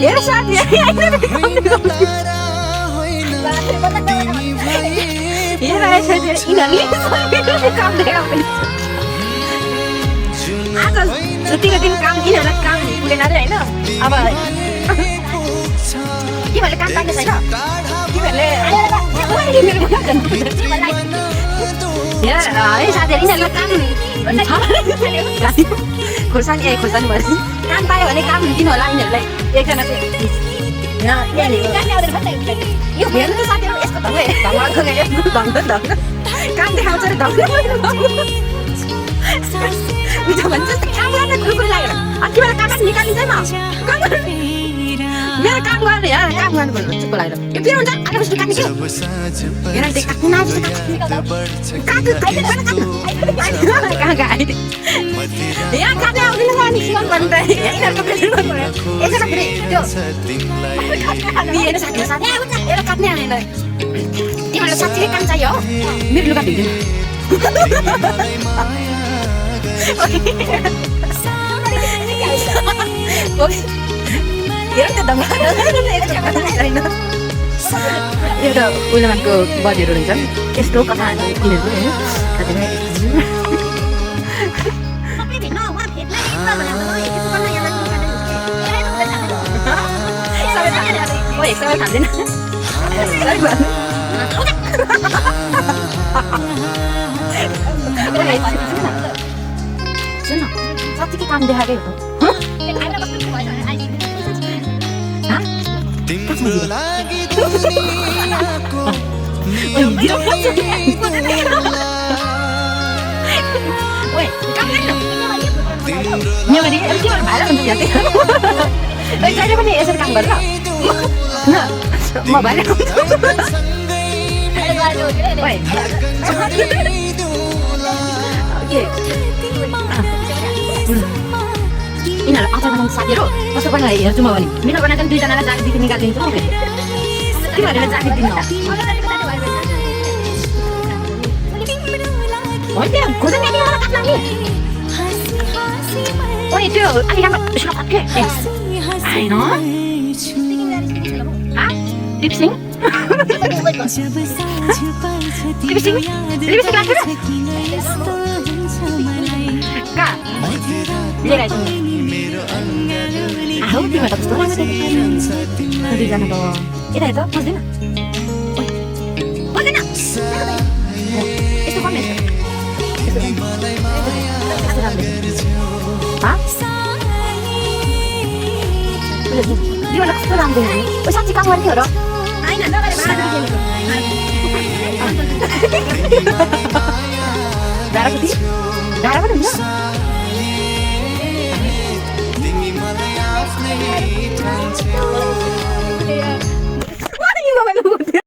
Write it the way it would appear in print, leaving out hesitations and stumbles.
हेर साथी हेर आएछ यिनीहरूले काम देखाएको आज छुट्टीको दिन काम यिनीहरूलाई काम पुगेन अरे होइन अब तिमीहरूले काम पाउने छैन तिमीहरूले हेर है साथीहरू यिनीहरूलाई काम खोर्सानी खोर्सानी भयो काम पायो भने काम दिनु होला यिनीहरूलाई एकजना यो हेर्नु त साथीहरू यस्तो ढङ्ग काम देखाउँछ अरे ढङ्ग भन्छ काम गर्ने कुरो लागेर अनि तिमीलाई काम निकालिन्छ मेरो काम गर्ने यार काम गर्नु भन्नु चुप लागेर यो फेरि हुन्छ आधा बस्नु काट्ने क्या हेर त्यो काट्नु नआएको कहाँ गयो यहाँ काट्ने आउँदैन अनि सिकाउनु पर्नु त यिनीहरूको प्रेसर गर्नु पर्यो एकजना फेरि त्यो दिएन साथी साथी एउटा काट्ने आएन तिमीहरूलाई साँच्चीकै काम चाहियो हो मेरो लुगा भिड्दैन हेर त एउटा उहिलेमानको बजेहरू हुन्छ यस्तो कथाहरू यिनीहरूको खाँदैन सुन साँच्चीकै काम देखाएकै हो जहिले पनि यसरी काम गरेर म भएर यिनीहरू अचार बनाउने साथीहरू कसो बनाएर हेर्छु म भने मिठो बनाएर दुईजनालाई जागिदेखि निकालिदिन्छु म फेरि तिमीहरूले जागिद दिनु होइन त्यो खोर्सानी काट्न नि ओइ त्यो अलि राम्रो के आएन लिपसिङ लिपसिङ लिपसिङ लाग्छ कहाँ लिएर आइस आऊ तिमीलाई त कस्तो राम्रो देखिन्छ दुईजना त यता हेर त बुझ्दैन बुझ्दैन यस्तो कम तिमीलाई कस्तो राम्रो देख्यो साँच्ची काम गर्ने हो र डाँडा कति डाँडा पनि हुन्छ